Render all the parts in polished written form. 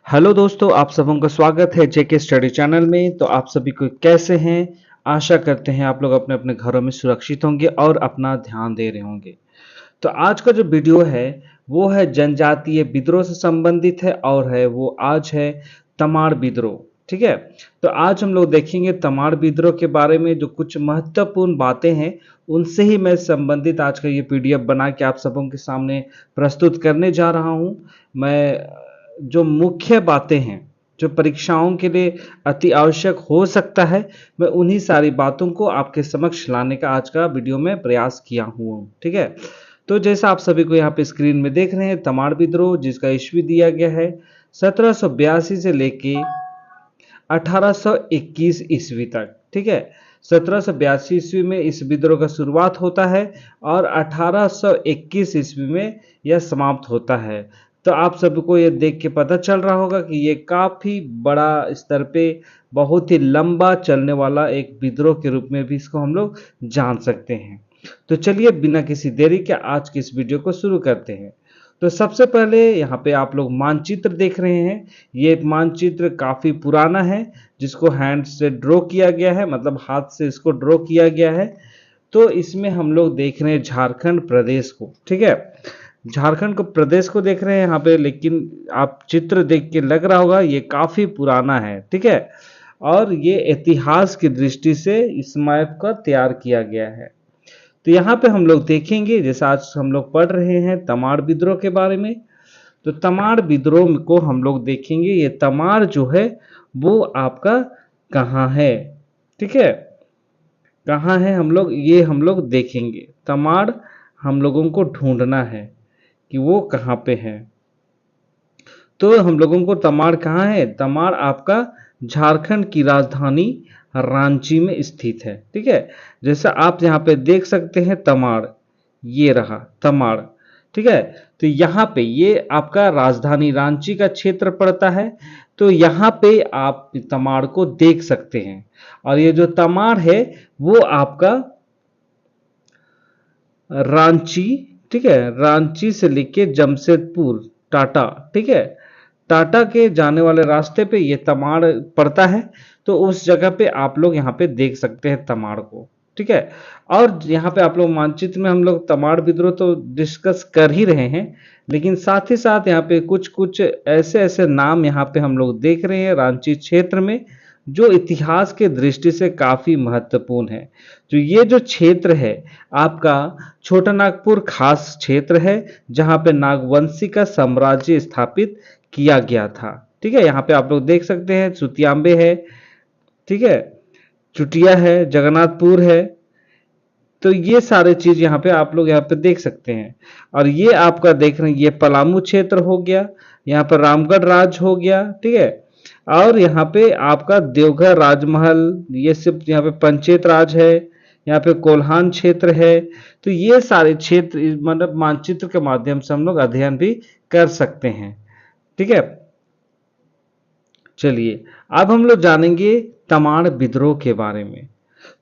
Hello दोस्तों, आप सबों का स्वागत है जेके स्टडी चैनल में। तो आप सभी को कैसे हैं? आशा करते हैं आप लोग अपने अपने घरों में सुरक्षित होंगे और अपना ध्यान दे रहे होंगे। तो आज का जो वीडियो है वो है जनजातीय विद्रोह से संबंधित है और है वो आज है तमाड़ विद्रोह। ठीक है, तो आज हम लोग देखेंगे तमाड़ विद्रोह के बारे में जो कुछ महत्वपूर्ण बातें हैं उनसे ही मैं संबंधित आज का ये पीडीएफ बना के आप सबों के सामने प्रस्तुत करने जा रहा हूँ। मैं जो मुख्य बातें हैं जो परीक्षाओं के लिए अति आवश्यक हो सकता है, मैं उन्हीं सारी बातों को आपके समक्ष लाने का आज का वीडियो में प्रयास किया हूँ। ठीक है, तो जैसा आप सभी को यहाँ पे स्क्रीन में देख रहे हैं, तमाड़ विद्रोह जिसका ईस्वी दिया गया है 1782 से लेके 1821 ईस्वी तक। ठीक है, 1782 ईस्वी में इस विद्रोह का शुरुआत होता है और 1821 ईस्वी में यह समाप्त होता है। तो आप सबको ये देख के पता चल रहा होगा कि ये काफ़ी बड़ा स्तर पे बहुत ही लंबा चलने वाला एक विद्रोह के रूप में भी इसको हम लोग जान सकते हैं। तो चलिए बिना किसी देरी के आज की इस वीडियो को शुरू करते हैं। तो सबसे पहले यहाँ पे आप लोग मानचित्र देख रहे हैं। ये मानचित्र काफ़ी पुराना है जिसको हैंड से ड्रॉ किया गया है, मतलब हाथ से इसको ड्रॉ किया गया है। तो इसमें हम लोग देख रहे हैं झारखंड प्रदेश को। ठीक है, झारखंड को प्रदेश को देख रहे हैं यहाँ पे, लेकिन आप चित्र देख के लग रहा होगा ये काफ़ी पुराना है। ठीक है, और ये इतिहास की दृष्टि से इस मैप का तैयार किया गया है। तो यहाँ पे हम लोग देखेंगे, जैसा आज हम लोग पढ़ रहे हैं तमाड़ विद्रोह के बारे में, तो तमाड़ विद्रोह को हम लोग देखेंगे। ये तमाड़ जो है वो आपका कहाँ है? ठीक है, कहाँ है हम लोग देखेंगे। तमाड़ हम लोगों को ढूंढना है कि वो कहाँ पे है। तो हम लोगों को तमाड़ कहाँ है? तमाड़ आपका झारखंड की राजधानी रांची में स्थित है। ठीक है, जैसा आप यहाँ पे देख सकते हैं तमाड़, ये रहा तमाड़। ठीक है, तो यहाँ पे ये आपका राजधानी रांची का क्षेत्र पड़ता है। तो यहाँ पे आप तमाड़ को देख सकते हैं और ये जो तमाड़ है वो आपका रांची, ठीक है, रांची से लेके जमशेदपुर टाटा, ठीक है, टाटा के जाने वाले रास्ते पे ये तमाड़ पड़ता है। तो उस जगह पे आप लोग यहाँ पे देख सकते हैं तमाड़ को। ठीक है, और यहाँ पे आप लोग मानचित्र में हम लोग तमाड़ विद्रोह तो डिस्कस कर ही रहे हैं, लेकिन साथ ही साथ यहाँ पे कुछ कुछ ऐसे ऐसे नाम यहाँ पे हम लोग देख रहे हैं रांची क्षेत्र में जो इतिहास के दृष्टि से काफी महत्वपूर्ण है। तो ये जो क्षेत्र है आपका छोटा नागपुर खास क्षेत्र है जहाँ पे नागवंशी का साम्राज्य स्थापित किया गया था। ठीक है, यहाँ पे आप लोग देख सकते हैं सुतियांबे है, ठीक है, चुटिया है, जगन्नाथपुर है। तो ये सारे चीज यहाँ पे आप लोग यहाँ पे देख सकते हैं। और ये आपका देख रहे हैं ये पलामू क्षेत्र हो गया, यहाँ पर रामगढ़ राज हो गया। ठीक है, और यहाँ पे आपका देवघर राजमहल, ये सब यहाँ पे पंचायत राज है, यहाँ पे कोल्हान क्षेत्र है। तो ये सारे क्षेत्र मतलब मानचित्र के माध्यम से हम लोग अध्ययन भी कर सकते हैं। ठीक है, चलिए अब हम लोग जानेंगे तमाड़ विद्रोह के बारे में।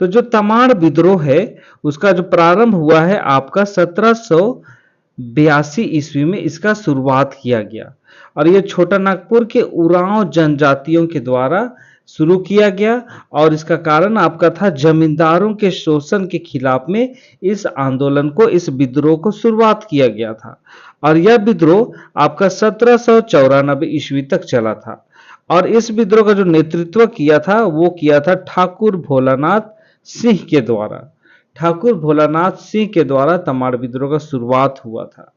तो जो तमाड़ विद्रोह है उसका जो प्रारंभ हुआ है आपका 1782 ईस्वी में इसका शुरुआत किया गया और ये छोटा नागपुर के उरांव जनजातियों के द्वारा शुरू किया गया। और इसका कारण आपका था जमींदारों के शोषण के खिलाफ में इस आंदोलन को, इस विद्रोह को शुरुआत किया गया था। और यह विद्रोह आपका 1794 ईस्वी तक चला था। और इस विद्रोह का जो नेतृत्व किया था वो किया था ठाकुर भोलानाथ सिंह के द्वारा। ठाकुर भोलानाथ सिंह के द्वारा तमाड़ विद्रोह का शुरुआत हुआ था।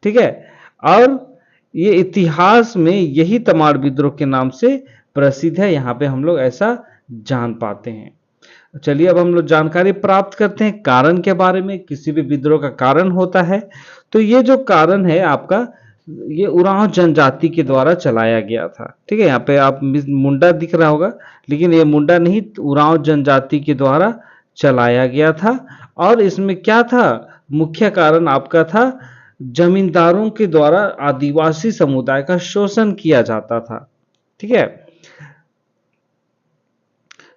ठीक है, और ये इतिहास में यही तमाड़ विद्रोह के नाम से प्रसिद्ध है। यहाँ पे हम लोग ऐसा जान पाते हैं। चलिए अब हम लोग जानकारी प्राप्त करते हैं कारण के बारे में। किसी भी विद्रोह का कारण होता है, तो ये जो कारण है आपका ये उरांव जनजाति के द्वारा चलाया गया था। ठीक है, यहाँ पे आप मुंडा दिख रहा होगा, लेकिन ये मुंडा नहीं, उरांव जनजाति के द्वारा चलाया गया था। और इसमें क्या था? मुख्य कारण आपका था जमींदारों के द्वारा आदिवासी समुदाय का शोषण किया जाता था। ठीक है,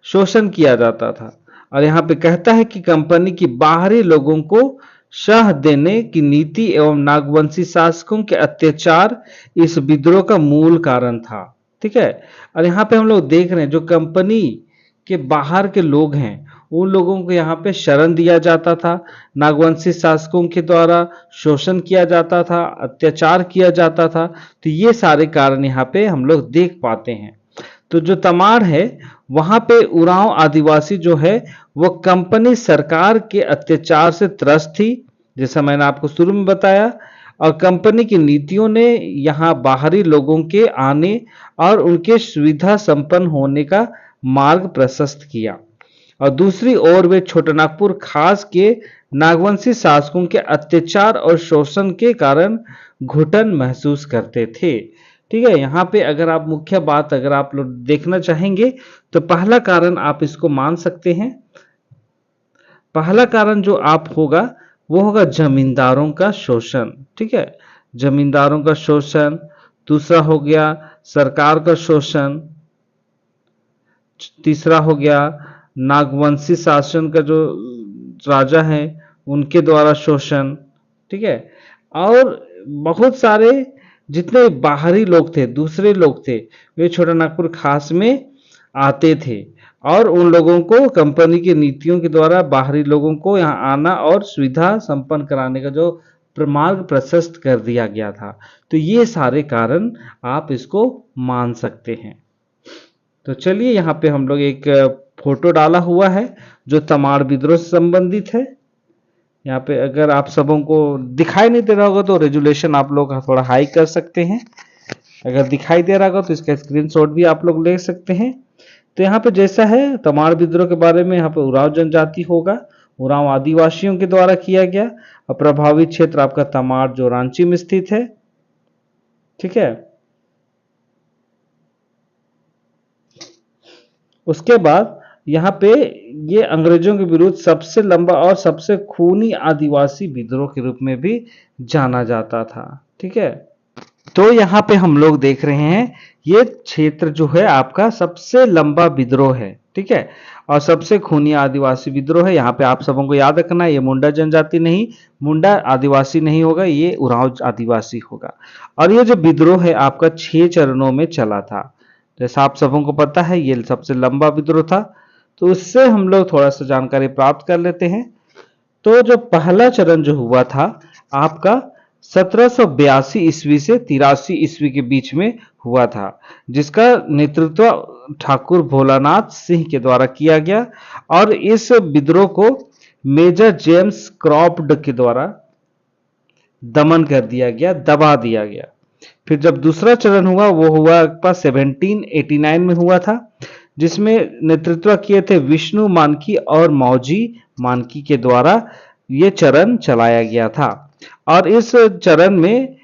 शोषण किया जाता था। और यहाँ पे कहता है कि कंपनी की बाहरी लोगों को शह देने की नीति एवं नागवंशी शासकों के अत्याचार इस विद्रोह का मूल कारण था। ठीक है। और यहाँ पे हम लोग देख रहे हैं जो कंपनी के बाहर के लोग हैं उन लोगों को यहाँ पे शरण दिया जाता था, नागवंशी शासकों के द्वारा शोषण किया जाता था, अत्याचार किया जाता था। तो ये सारे कारण यहाँ पे हम लोग देख पाते हैं। तो जो तमाड़ है वहां पे उरांव आदिवासी जो है वो कंपनी सरकार के अत्याचार से त्रस्त थी, जैसा मैंने आपको शुरू में बताया। और कंपनी की नीतियों ने यहाँ बाहरी लोगों के आने और उनके सुविधा संपन्न होने का मार्ग प्रशस्त किया। और दूसरी ओर वे छोटानागपुर खास के नागवंशी शासकों के अत्याचार और शोषण के कारण घुटन महसूस करते थे। ठीक है। यहाँ पे अगर आप मुख्य बात अगर आप लोग देखना चाहेंगे तो पहला कारण आप इसको मान सकते हैं। पहला कारण जो आप होगा वो होगा जमींदारों का शोषण। ठीक है। जमींदारों का शोषण। दूसरा हो गया सरकार का शोषण। तीसरा हो गया नागवंशी शासन का जो राजा है उनके द्वारा शोषण। ठीक है। और बहुत सारे जितने बाहरी लोग थे, दूसरे लोग थे, वे छोटानागपुर खास में आते थे और उन लोगों को कंपनी की नीतियों के द्वारा बाहरी लोगों को यहाँ आना और सुविधा संपन्न कराने का जो मार्ग प्रशस्त कर दिया गया था। तो ये सारे कारण आप इसको मान सकते हैं। तो चलिए यहाँ पे हम लोग एक फोटो डाला हुआ है जो तमाड़ विद्रोह से संबंधित है। यहाँ पे अगर आप सबों को दिखाई नहीं दे रहा होगा तो रेजुलेशन आप लोग थोड़ा हाई कर सकते हैं। अगर दिखाई दे रहा होगा तो इसका स्क्रीनशॉट भी आप लोग ले सकते हैं। तो यहाँ पे जैसा है तमाड़ विद्रोह के बारे में, यहाँ पे उरांव जनजाति होगा, उरांव आदिवासियों के द्वारा किया गया। और प्रभावित क्षेत्र आपका तमाड़ जो रांची में स्थित है। ठीक है। उसके बाद यहाँ पे ये अंग्रेजों के विरुद्ध सबसे लंबा और सबसे खूनी आदिवासी विद्रोह के रूप में भी जाना जाता था। ठीक है। तो यहाँ पे हम लोग देख रहे हैं ये क्षेत्र जो है आपका सबसे लंबा विद्रोह है। ठीक है। और सबसे खूनी आदिवासी विद्रोह है। यहाँ पे आप सबों को याद रखना ये मुंडा जनजाति नहीं, मुंडा आदिवासी नहीं होगा, ये उरांव आदिवासी होगा। और ये जो विद्रोह है आपका 6 चरणों में चला था। जैसा आप सबों को पता है ये सबसे लंबा विद्रोह था। तो उससे हम लोग थोड़ा सा जानकारी प्राप्त कर लेते हैं। तो जो पहला चरण जो हुआ था आपका 1782 ईस्वी से 83 ईस्वी के बीच में हुआ था, जिसका नेतृत्व ठाकुर भोलानाथ सिंह के द्वारा किया गया। और इस विद्रोह को मेजर जेम्स क्रॉफ्ट के द्वारा दमन कर दिया गया, दबा दिया गया। फिर जब दूसरा चरण हुआ वो हुआ आपका 1789 में हुआ था, जिसमें नेतृत्व किए थे विष्णु मानकी और मौजी मानकी के द्वारा ये चरण चलाया गया था। और इस चरण में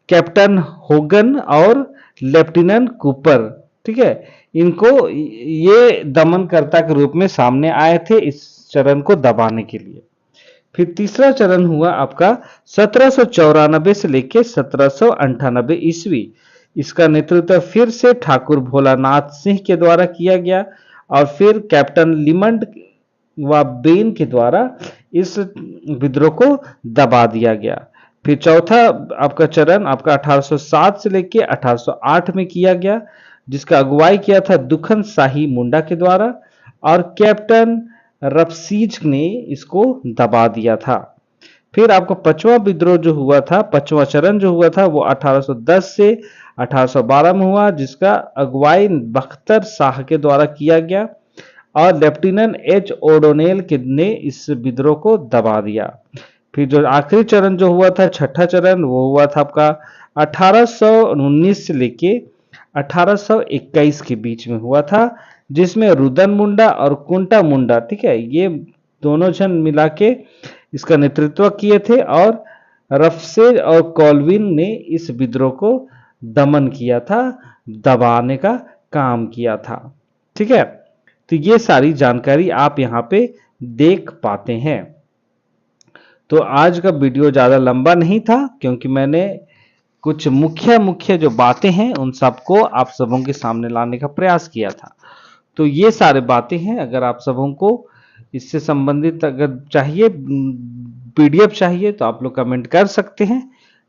कैप्टन होगन और लेफ्टिनेंट कूपर, ठीक है, इनको ये दमनकर्ता के रूप में सामने आए थे इस चरण को दबाने के लिए। फिर तीसरा चरण हुआ आपका 1794 से लेकर 1798 ईस्वी। इसका नेतृत्व फिर से ठाकुर भोलानाथ सिंह के द्वारा किया गया और फिर कैप्टन लिमंड व बेन के द्वारा इस विद्रोह को दबा दिया गया। फिर चौथा आपका चरण आपका 1807 से लेकर 1808 में किया गया, जिसका अगुवाई किया था दुखन शाही मुंडा के द्वारा और कैप्टन रफसीज ने इसको दबा दिया था। फिर आपका पांचवा विद्रोह जो हुआ था, पांचवा चरण जो हुआ था वो 1810 से 1812 में हुआ, जिसका अगुवाई बख्तर शाह के द्वारा किया गया और लेफ्टिनेंट एच ओडोनेल ने इस विद्रोह को दबा दिया। फिर जो आखिरी चरण जो हुआ था, छठा चरण, वो हुआ था आपका 1819 से लेके 1821 के बीच में हुआ था, जिसमें रुदन मुंडा और कुंटा मुंडा, ठीक है, ये दोनों जन मिला के इसका नेतृत्व किए थे और रफसेज और कॉल्विन ने इस विद्रोह को दमन किया था, दबाने का काम किया था। ठीक है। तो ये सारी जानकारी आप यहाँ पे देख पाते हैं। तो आज का वीडियो ज़्यादा लंबा नहीं था, क्योंकि मैंने कुछ मुख्य जो बातें हैं उन सबको आप सबों के सामने लाने का प्रयास किया था। तो ये सारे बातें हैं। अगर आप सबों को इससे संबंधित अगर चाहिए पीडीएफ चाहिए तो आप लोग कमेंट कर सकते हैं,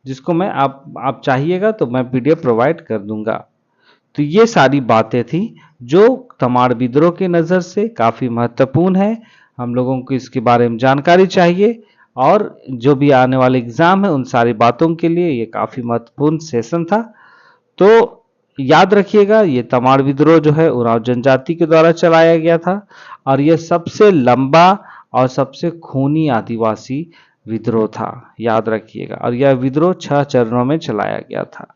जिसको मैं आप चाहिएगा तो मैं पीडीएफ प्रोवाइड कर दूंगा। तो ये सारी बातें थी जो तमाड़ विद्रोह की नज़र से काफ़ी महत्वपूर्ण है, हम लोगों को इसके बारे में जानकारी चाहिए, और जो भी आने वाले एग्ज़ाम है उन सारी बातों के लिए ये काफ़ी महत्वपूर्ण सेशन था। तो याद रखिएगा, ये तमाड़ विद्रोह जो है उरांव जनजाति के द्वारा चलाया गया था, और यह सबसे लंबा और सबसे खूनी आदिवासी विद्रोह था, याद रखिएगा। और यह विद्रोह 6 चरणों में चलाया गया था,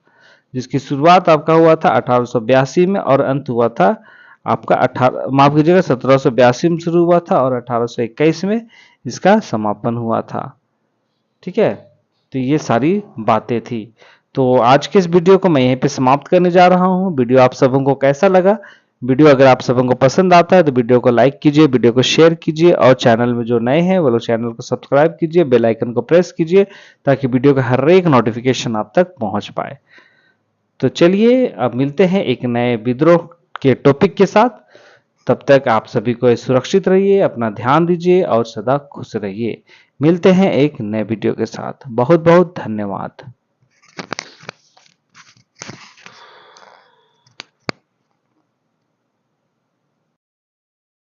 जिसकी शुरुआत आपका हुआ था 1882 में और अंत हुआ था आपका 1782 में शुरू हुआ था और 1821 में इसका समापन हुआ था। ठीक है, तो ये सारी बातें थी। तो आज के इस वीडियो को मैं यहीं पे समाप्त करने जा रहा हूँ। वीडियो आप सबों को कैसा लगा? वीडियो अगर आप सबों को पसंद आता है तो वीडियो को लाइक कीजिए, वीडियो को शेयर कीजिए, और चैनल में जो नए हैं वो लोग चैनल को सब्सक्राइब कीजिए, बेल आइकन को प्रेस कीजिए, ताकि वीडियो का हर एक नोटिफिकेशन आप तक पहुंच पाए। तो चलिए अब मिलते हैं एक नए विद्रोह के टॉपिक के साथ। तब तक आप सभी को सुरक्षित रहिए, अपना ध्यान दीजिए और सदा खुश रहिए। मिलते हैं एक नए वीडियो के साथ। बहुत बहुत धन्यवाद।